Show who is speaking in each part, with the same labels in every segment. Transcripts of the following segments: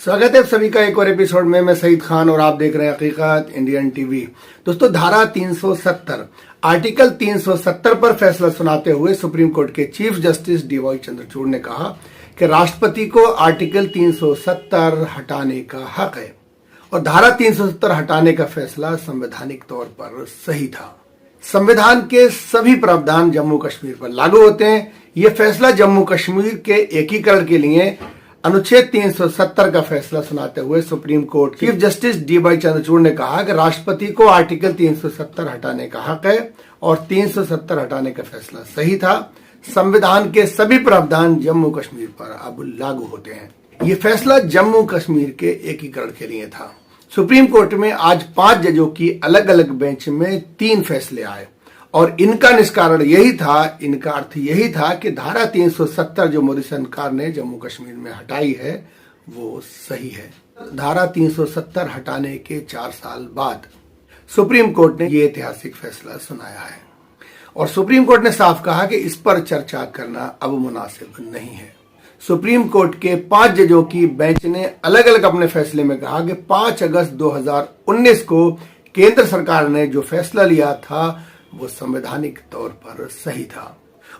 Speaker 1: स्वागत है सभी का एक और एपिसोड में। मैं सईद खान और आप देख रहे हैं हकीकत इंडियन टीवी। दोस्तों, धारा 370 आर्टिकल 370 पर फैसला सुनाते हुए सुप्रीम कोर्ट के चीफ जस्टिस डीवाई चंद्रचूड़ ने कहा कि राष्ट्रपति को आर्टिकल 370 हटाने का हक है और धारा 370 हटाने का फैसला संवैधानिक तौर पर सही था। संविधान के सभी प्रावधान जम्मू कश्मीर पर लागू होते हैं। ये फैसला जम्मू कश्मीर के एकीकरण के लिए अनुच्छेद 370 का फैसला सुनाते हुए Supreme Court chief justice DY Chandrachud ने कहा कि राष्ट्रपति को आर्टिकल 370 हटाने का हक है और 370 हटाने का फैसला सही था। संविधान के सभी प्रावधान जम्मू कश्मीर पर अब लागू होते हैं। ये फैसला जम्मू कश्मीर के एकीकरण के लिए था। सुप्रीम कोर्ट में आज 5 जजों की अलग अलग बेंच में 3 फैसले आए और इनका निष्कर्ष यही था, इनका अर्थ यही था कि धारा 370 जो मोदी सरकार ने जम्मू कश्मीर में हटाई है वो सही है। धारा 370 हटाने के 4 साल बाद सुप्रीम कोर्ट ने ये ऐतिहासिक फैसला सुनाया है और सुप्रीम कोर्ट ने साफ कहा कि इस पर चर्चा करना अब मुनासिब नहीं है। सुप्रीम कोर्ट के 5 जजों की बेंच ने अलग अलग अपने फैसले में कहा कि 5 अगस्त 2019 को केंद्र सरकार ने जो फैसला लिया था वो संवैधानिक तौर पर सही था।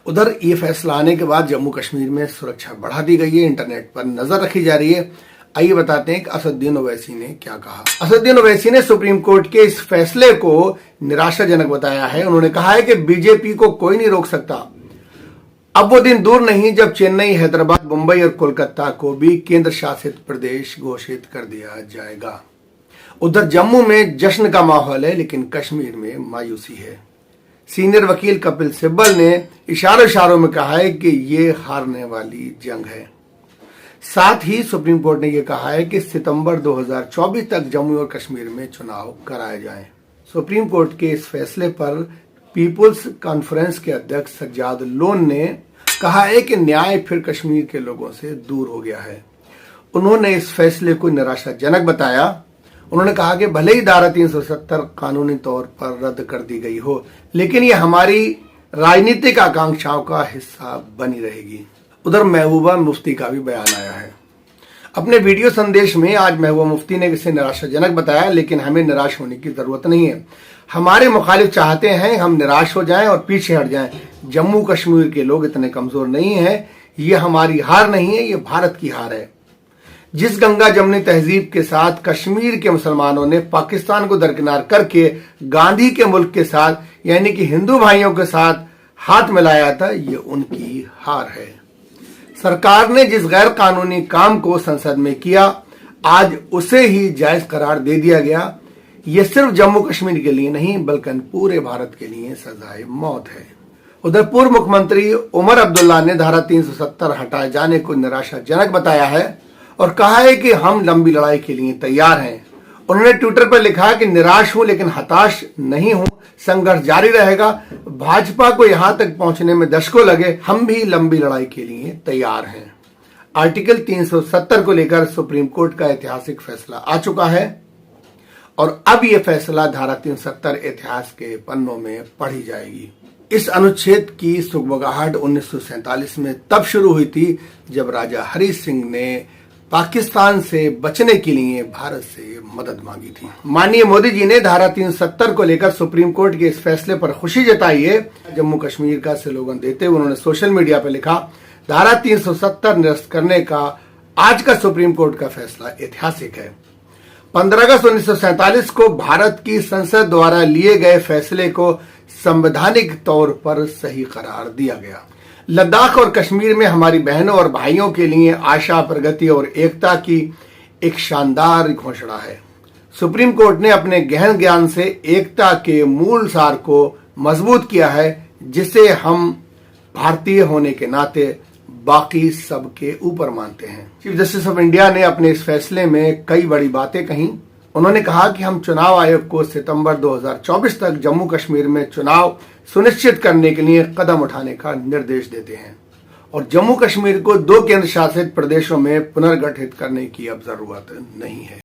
Speaker 1: उधर ये फैसला आने के बाद जम्मू कश्मीर में सुरक्षा बढ़ा दी गई है, इंटरनेट पर नजर रखी जा रही है। आइए बताते हैं कि असदुद्दीन ओवैसी ने क्या कहा। असदुद्दीन ओवैसी ने सुप्रीम कोर्ट के इस फैसले को निराशाजनक बताया है। उन्होंने कहा है कि बीजेपी को कोई नहीं रोक सकता। अब वो दिन दूर नहीं जब चेन्नई, हैदराबाद, मुंबई और कोलकाता को भी केंद्र शासित प्रदेश घोषित कर दिया जाएगा। उधर जम्मू में जश्न का माहौल है लेकिन कश्मीर में मायूसी है। सीनियर वकील कपिल सिब्बल ने इशारों में कहा है कि ये हारने वाली जंग है। साथ ही सुप्रीम कोर्ट ने यह कहा है कि सितंबर 2024 तक जम्मू और कश्मीर में चुनाव कराए जाएं। सुप्रीम कोर्ट के इस फैसले पर पीपुल्स कॉन्फ्रेंस के अध्यक्ष सज्जाद लोन ने कहा है कि न्याय फिर कश्मीर के लोगों से दूर हो गया है। उन्होंने इस फैसले को निराशाजनक बताया। उन्होंने कहा कि भले ही धारा 370 कानूनी तौर पर रद्द कर दी गई हो लेकिन ये हमारी राजनीतिक आकांक्षाओं का हिस्सा बनी रहेगी। उधर महबूबा मुफ्ती का भी बयान आया है। अपने वीडियो संदेश में आज महबूबा मुफ्ती ने इसे निराशाजनक बताया, लेकिन हमें निराश होने की जरूरत नहीं है। हमारे मुखालिफ चाहते हैं हम निराश हो जाएं और पीछे हट जाएं। जम्मू कश्मीर के लोग इतने कमजोर नहीं है। ये हमारी हार नहीं है, ये भारत की हार है। जिस गंगा जमनी तहजीब के साथ कश्मीर के मुसलमानों ने पाकिस्तान को दरकिनार करके गांधी के मुल्क के साथ यानी कि हिंदू भाइयों के साथ हाथ मिलाया था, ये उनकी हार है। सरकार ने जिस गैर कानूनी काम को संसद में किया आज उसे ही जायज करार दे दिया गया। ये सिर्फ जम्मू कश्मीर के लिए नहीं बल्कि पूरे भारत के लिए सजाए मौत है। उधर पूर्व मुख्यमंत्री उमर अब्दुल्ला ने धारा 370 हटाए जाने को निराशाजनक बताया है और कहा है कि हम लंबी लड़ाई के लिए तैयार हैं। उन्होंने ट्विटर पर लिखा कि निराश हूं लेकिन हताश नहीं हूं, संघर्ष जारी रहेगा। भाजपा को यहां तक पहुंचने में दशकों लगे, हम भी लंबी लड़ाई के लिए तैयार हैं। आर्टिकल 370 को लेकर सुप्रीम कोर्ट का ऐतिहासिक फैसला आ चुका है और अब यह फैसला धारा 370 इतिहास के पन्नों में पढ़ी जाएगी। इस अनुच्छेद की सुगबुगाहट 1947 में तब शुरू हुई थी जब राजा हरि सिंह ने पाकिस्तान से बचने के लिए भारत से मदद मांगी थी। माननीय मोदी जी ने धारा 370 को लेकर सुप्रीम कोर्ट के इस फैसले पर खुशी जताई है। जम्मू कश्मीर का स्लोगन देते हुए उन्होंने सोशल मीडिया पर लिखा, धारा 370 निरस्त करने का आज का सुप्रीम कोर्ट का फैसला ऐतिहासिक है। 15 अगस्त 1947 को भारत की संसद द्वारा लिए गए फैसले को संवैधानिक तौर पर सही करार दिया गया। लद्दाख और कश्मीर में हमारी बहनों और भाइयों के लिए आशा, प्रगति और एकता की एक शानदार घोषणा है। सुप्रीम कोर्ट ने अपने गहन ज्ञान से एकता के मूल सार को मजबूत किया है जिसे हम भारतीय होने के नाते बाकी सबके ऊपर मानते हैं। चीफ जस्टिस ऑफ इंडिया ने अपने इस फैसले में कई बड़ी बातें कही। उन्होंने कहा कि हम चुनाव आयोग को सितंबर 2024 तक जम्मू कश्मीर में चुनाव सुनिश्चित करने के लिए कदम उठाने का निर्देश देते हैं और जम्मू कश्मीर को 2 केंद्र शासित प्रदेशों में पुनर्गठित करने की अब जरूरत नहीं है।